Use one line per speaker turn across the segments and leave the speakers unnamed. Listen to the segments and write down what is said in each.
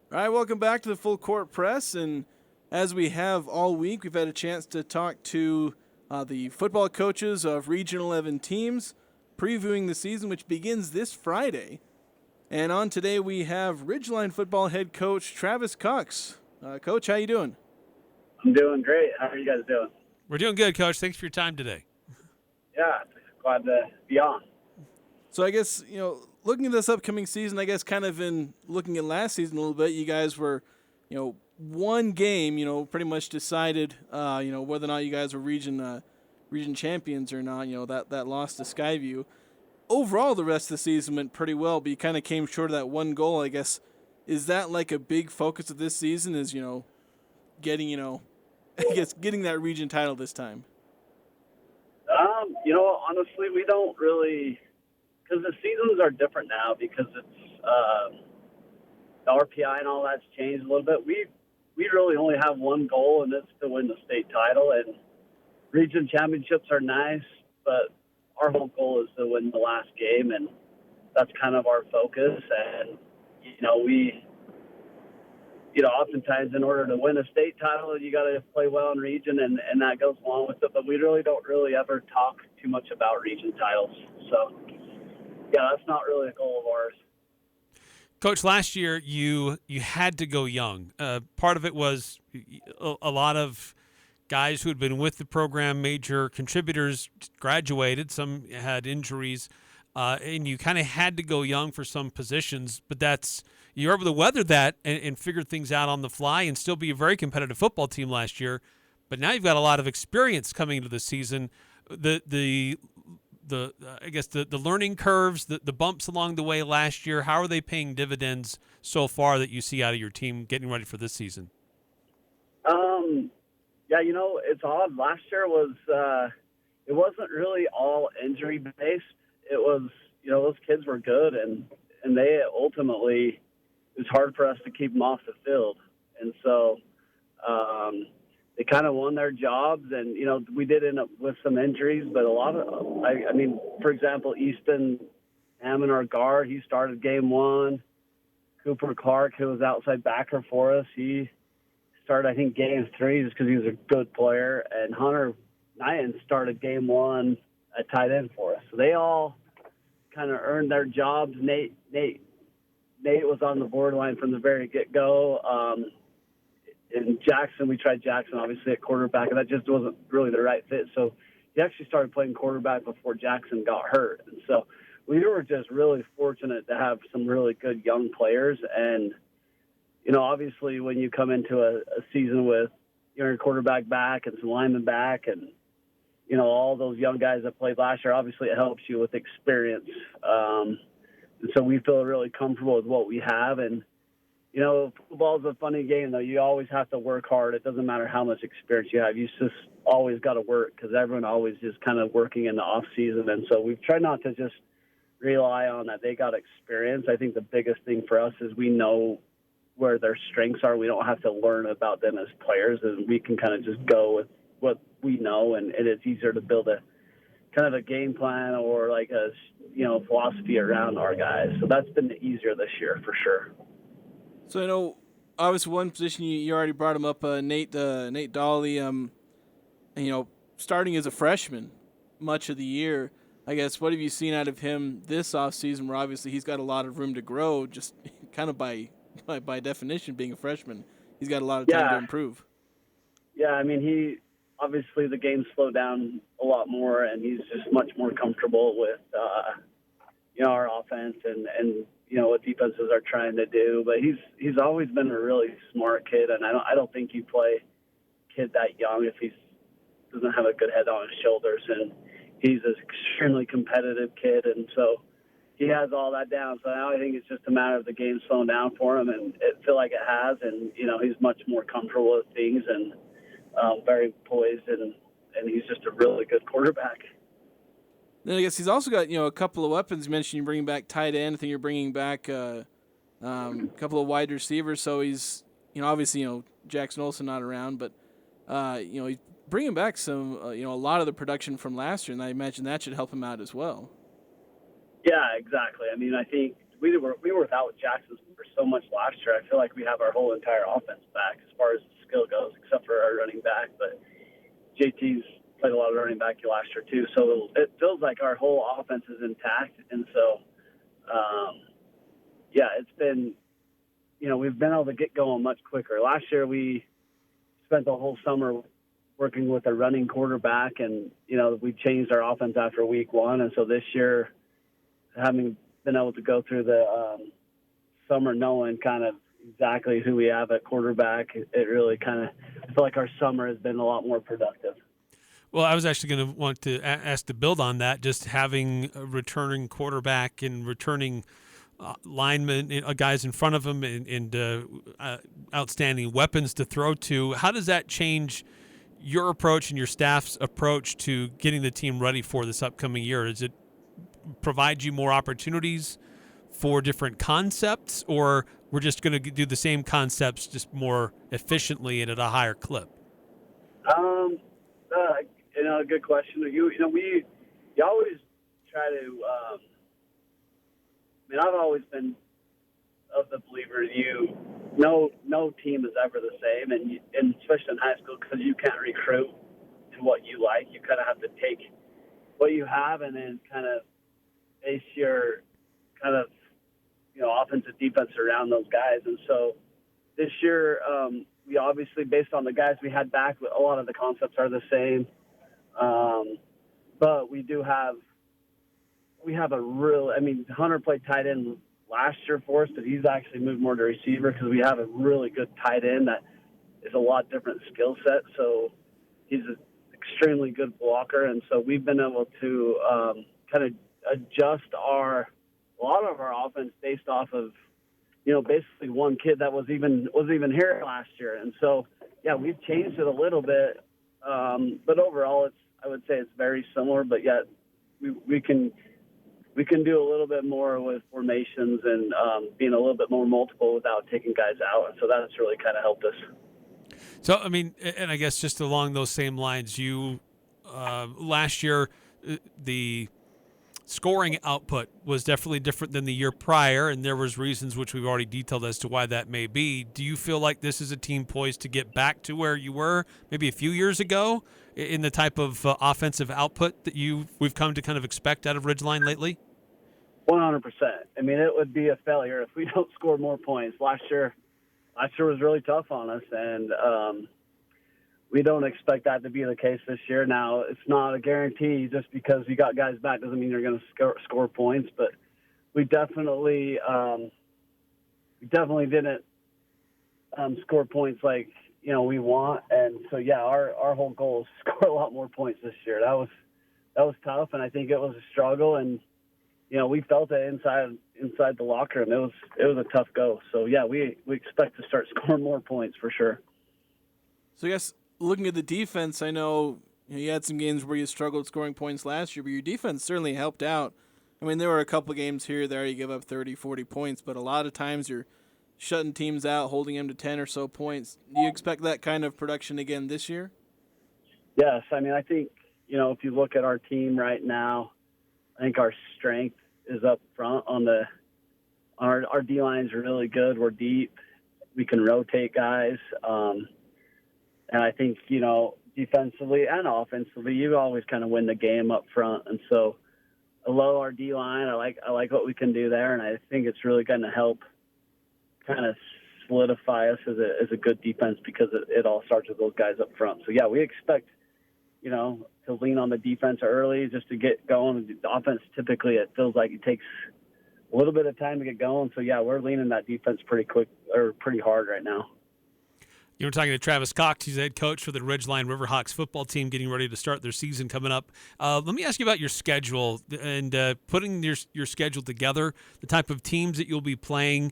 All right, welcome back to the Full Court Press. And as we have all week, we've had a chance to talk to the football coaches of Region 11 teams, previewing the season, which begins this Friday. And on today, we have Ridgeline football head coach Travis Cox. Coach, how you doing?
I'm doing great. How are you guys doing?
We're doing good, Coach. Thanks for your time today.
Yeah, glad to be on.
So I guess, looking at this upcoming season, I guess kind of in looking at last season a little bit, you guys were, one game, pretty much decided, whether or not you guys were region champions or not, that loss to Skyview. Overall, the rest of the season went pretty well, but you kind of came short of that one goal, I guess. Is that like a big focus of this season is, getting, getting that region title this time?
Honestly, we don't really, because the seasons are different now because it's the RPI and all that's changed a little bit. We really only have one goal, and it's to win the state title. And region championships are nice, but our whole goal is to win the last game, and that's kind of our focus. And oftentimes in order to win a state title, you got to play well in region, and that goes along with it. But we really don't ever talk too much about region titles. So, yeah, that's not really a goal of ours.
Coach, last year you had to go young. Part of it was a lot of guys who had been with the program, major contributors, graduated. Some had injuries, and you kind of had to go young for some positions. But you were able to weather that and figure things out on the fly and still be a very competitive football team last year. But now you've got a lot of experience coming into the season. The learning curves, the bumps along the way last year, how are they paying dividends so far that you see out of your team getting ready for this season?
Yeah, it's odd. Last year was it wasn't really all injury based. It was, those kids were good, and they ultimately, it was hard for us to keep them off the field. And so they kind of won their jobs, and, we did end up with some injuries, but a lot of, for example, Easton Hammond, our guard, he started game one. Cooper Clark, who was outside backer for us, he started, I think, game three just because he was a good player. And Hunter Nyan started game one at tight end for us. So they all kind of earned their jobs. Nate was on the borderline from the very get-go. In Jackson, we tried Jackson, obviously, at quarterback, and that just wasn't really the right fit. So he actually started playing quarterback before Jackson got hurt. And so we were just really fortunate to have some really good young players. And, obviously when you come into a season with your quarterback back and some linemen back and, all those young guys that played last year, obviously it helps you with experience. And so we feel really comfortable with what we have. And, football is a funny game, though. You always have to work hard. It doesn't matter how much experience you have. You just always got to work because everyone always is kind of working in the off season. And so we've tried not to just rely on that they got experience. I think the biggest thing for us is we know where their strengths are. We don't have to learn about them as players, and we can kind of just go with what we know, and it's easier to build a kind of a game plan or like a philosophy around our guys. So that's been easier this year for sure.
So obviously one position you already brought him up, Nate Dolly. Starting as a freshman much of the year. I guess, what have you seen out of him this offseason where obviously he's got a lot of room to grow, just kind of by definition being a freshman? He's got a lot of time to improve.
Yeah, he obviously the game slowed down a lot more, and he's just much more comfortable with, our offense and what defenses are trying to do. But he's always been a really smart kid, and I don't think you play a kid that young if he doesn't have a good head on his shoulders. And he's an extremely competitive kid, and so he has all that down. So now I think it's just a matter of the game slowing down for him, and it feel like it has. And he's much more comfortable with things and very poised, and he's just a really good quarterback.
Then I guess he's also got a couple of weapons. You mentioned you're bringing back tight end. I think you're bringing back a couple of wide receivers. So he's obviously Jackson Olsen not around, but he's bringing back some a lot of the production from last year, and I imagine that should help him out as well.
Yeah, exactly. I think we were without Jackson for so much last year. I feel like we have our whole entire offense back as far as skill goes, except for our running back. But JT's played a lot of running back last year too, so it feels like our whole offense is intact. And so, it's been, we've been able to get going much quicker. Last year we spent the whole summer working with a running quarterback, and we changed our offense after week one. And so this year, having been able to go through the summer knowing kind of exactly who we have at quarterback, it really kind of, I feel like our summer has been a lot more productive.
Well, I was actually going to want to ask to build on that, just having a returning quarterback and returning linemen, guys in front of him, and outstanding weapons to throw to. How does that change your approach and your staff's approach to getting the team ready for this upcoming year? Does it provide you more opportunities for different concepts, or we're just going to do the same concepts just more efficiently and at a higher clip?
Good question. You always try to. I've always been of the believer no team is ever the same, and especially in high school, because you can't recruit to what you like. You kind of have to take what you have and then kind of base your kind of offensive defense around those guys. And so this year, we obviously, based on the guys we had back, a lot of the concepts are the same. But we have a real, Hunter played tight end last year for us, but he's actually moved more to receiver because we have a really good tight end that is a lot different skill set. So he's an extremely good blocker. And so we've been able to kind of adjust a lot of our offense based off of, basically one kid that was even here last year. And so, we've changed it a little bit. But overall, I would say it's very similar, but yet we can do a little bit more with formations and being a little bit more multiple without taking guys out. And so that's really kind of helped us.
So, and I guess just along those same lines, you last year, the scoring output was definitely different than the year prior, and there was reasons which we've already detailed as to why that may be. Do you feel like this is a team poised to get back to where you were maybe a few years ago in the type of offensive output that we've come to kind of expect out of Ridgeline lately?
100%. It would be a failure if we don't score more points. Last year was really tough on us, and we don't expect that to be the case this year. Now, it's not a guarantee. Just because you got guys back doesn't mean you're going to score points, but we definitely didn't score points like we want. And so our whole goal is to score a lot more points this year. That was tough, and I think it was a struggle, and we felt it inside the locker room. It was a tough go. So we expect to start scoring more points for sure.
So I guess looking at the defense, I know you had some games where you struggled scoring points last year, but your defense certainly helped out. There were a couple of games here or there you give up 30, 40 points, but a lot of times you're shutting teams out, holding them to 10 or so points. Do you expect that kind of production again this year?
Yes. I think, if you look at our team right now, I think our strength is up front our D-line is really good. We're deep. We can rotate guys. And I think, defensively and offensively, you always kind of win the game up front. And so, below our D-line, I like what we can do there, and I think it's really going to help kind of solidify us as a good defense because it all starts with those guys up front. So, we expect, to lean on the defense early just to get going. The offense, typically, it feels like it takes a little bit of time to get going. So, we're leaning that defense pretty hard right now.
You were talking to Travis Cox. He's the head coach for the Ridgeline Riverhawks football team getting ready to start their season coming up. Let me ask you about your schedule and putting your schedule together, the type of teams that you'll be playing,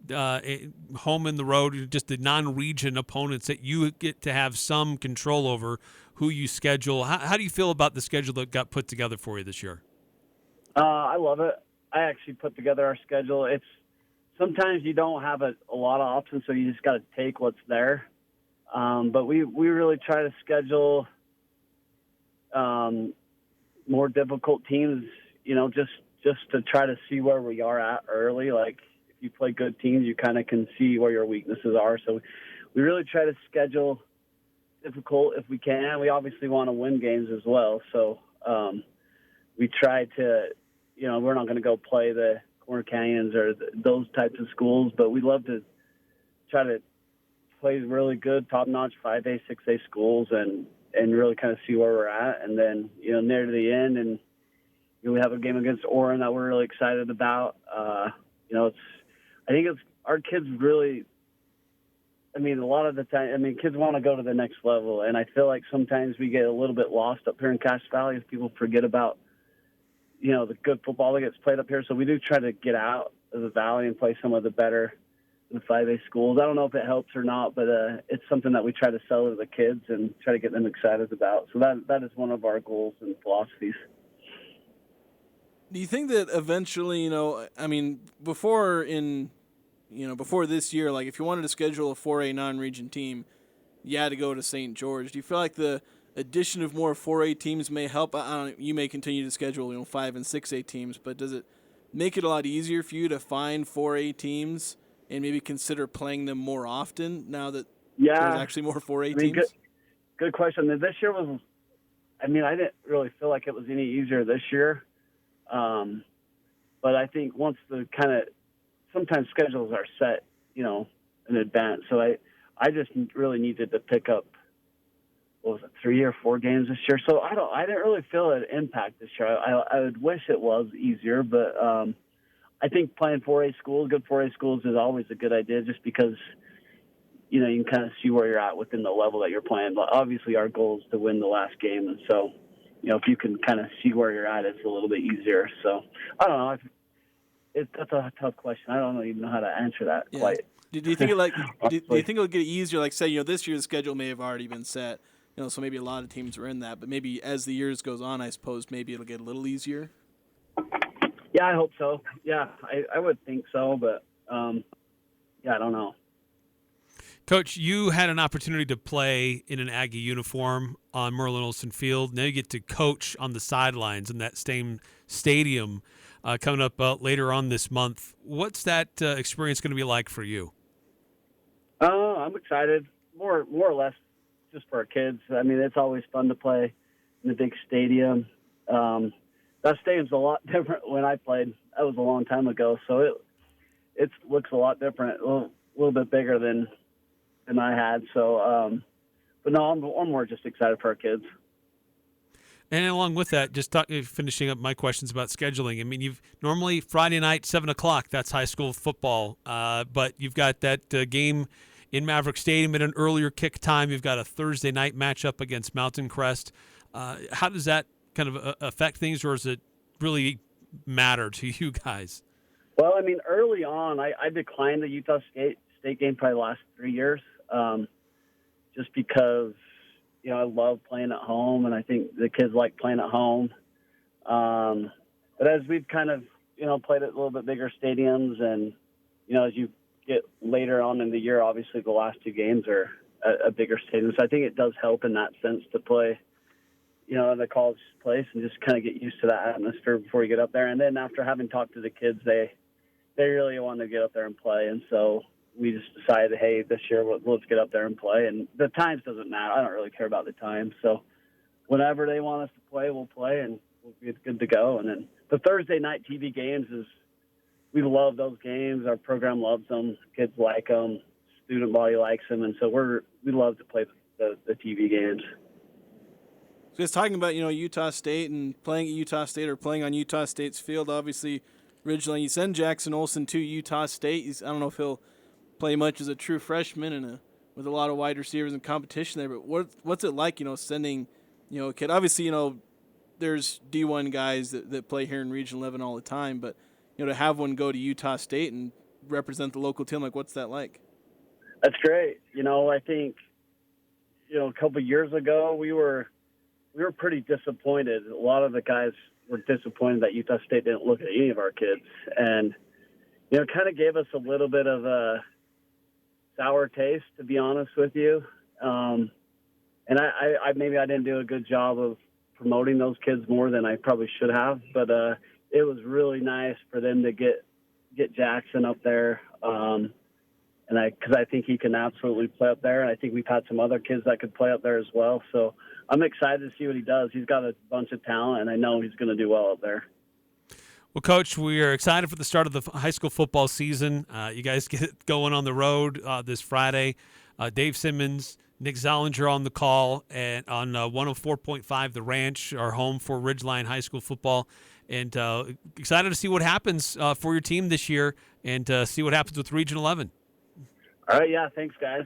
home and the road, just the non-region opponents that you get to have some control over who you schedule. How do you feel about the schedule that got put together for you this year?
I love it. I actually put together our schedule. Sometimes you don't have a lot of options, so you just got to take what's there. But we really try to schedule more difficult teams, just just to try to see where we are at early. Like, if you play good teams, you kind of can see where your weaknesses are. So we really try to schedule difficult if we can. We obviously want to win games as well. So we try to, we're not going to go play the Corner Canyons or those types of schools, but we love to try to play really good, top-notch 5A, 6A schools and really kind of see where we're at. And then, near to the end, and we have a game against Orem that we're really excited about. I think it's our kids really, a lot of the time, kids want to go to the next level. And I feel like sometimes we get a little bit lost up here in Cache Valley if people forget about, the good football that gets played up here. So we do try to get out of the valley and play some of the better 5A schools. I don't know if it helps or not, but it's something that we try to sell to the kids and try to get them excited about. So that is one of our goals and philosophies.
Do you think that eventually, before this year, like if you wanted to schedule a 4A non-region team, you had to go to St. George. Do you feel like the addition of more 4A teams may help? You may continue to schedule, 5 and 6A teams, but does it make it a lot easier for you to find 4A teams and maybe consider playing them more often now that there's actually more 4A teams?
Good question. This year was, I didn't really feel like it was any easier this year. But I think once sometimes schedules are set, in advance. So I just really needed to pick up, 3 or 4 games this year. So I didn't really feel an impact this year. I would wish it was easier, but, I think playing 4A schools, good 4A schools is always a good idea just because, you can kind of see where you're at within the level that you're playing. But obviously our goal is to win the last game. And so, if you can kind of see where you're at, it's a little bit easier. So I don't know. That's a tough question. I don't even know how to answer that quite.
Do you think do you think it'll get easier? Like say, this year's schedule may have already been set, so maybe a lot of teams are in that, but maybe as the years goes on, I suppose maybe it'll get a little easier.
Yeah, I hope so. Yeah, I would think so, but I don't know.
Coach, you had an opportunity to play in an Aggie uniform on Merlin Olsen Field. Now you get to coach on the sidelines in that same stadium coming up later on this month. What's that experience going to be like for you?
I'm excited, more or less just for our kids. It's always fun to play in the big stadium. That stadium's a lot different when I played. That was a long time ago, so it looks a lot different, a little bit bigger than I had. So, but no, I'm more just excited for our kids.
And along with that, just finishing up my questions about scheduling. You've normally Friday night, 7:00. That's high school football. But you've got that game in Maverick Stadium at an earlier kick time. You've got a Thursday night matchup against Mountain Crest. How does that kind of affect things, or does it really matter to you guys?
Well, early on, I declined the Utah State game probably the last 3 years, just because, I love playing at home, and I think the kids like playing at home. But as we've kind of, played at a little bit bigger stadiums, and, as you get later on in the year, obviously the last 2 games are a bigger stadium. So I think it does help in that sense to play, in the college place and just kind of get used to that atmosphere before you get up there. And then after having talked to the kids, they really want to get up there and play. And so we just decided, hey, this year let's get up there and play. And the times doesn't matter. I don't really care about the times. So whenever they want us to play, we'll play and we'll be good to go. And then the Thursday night TV games we love those games. Our program loves them. Kids like them. Student body likes them. And so we love to play the TV games.
So just talking about, Utah State and playing at Utah State or playing on Utah State's field, obviously Ridgeline, you send Jackson Olsen to Utah State. I don't know if he'll play much as a true freshman and with a lot of wide receivers and competition there, but what's it like, sending, a kid? Obviously, there's D1 guys that play here in Region 11 all the time, but, to have one go to Utah State and represent the local team, like what's that like?
That's great. I think, a couple of years ago we were pretty disappointed. A lot of the guys were disappointed that Utah State didn't look at any of our kids. And, it kind of gave us a little bit of a sour taste, to be honest with you. And maybe I didn't do a good job of promoting those kids more than I probably should have. But it was really nice for them to get Jackson up there. Because I think he can absolutely play up there. And I think we've had some other kids that could play up there as well. So I'm excited to see what he does. He's got a bunch of talent, and I know he's going to do well up there.
Well, Coach, we are excited for the start of the high school football season. You guys get going on the road this Friday. Dave Simmons, Nick Zollinger on the call, and on 104.5 The Ranch, our home for Ridgeline High School football. And excited to see what happens for your team this year and see what happens with Region 11.
All right, yeah, thanks, guys.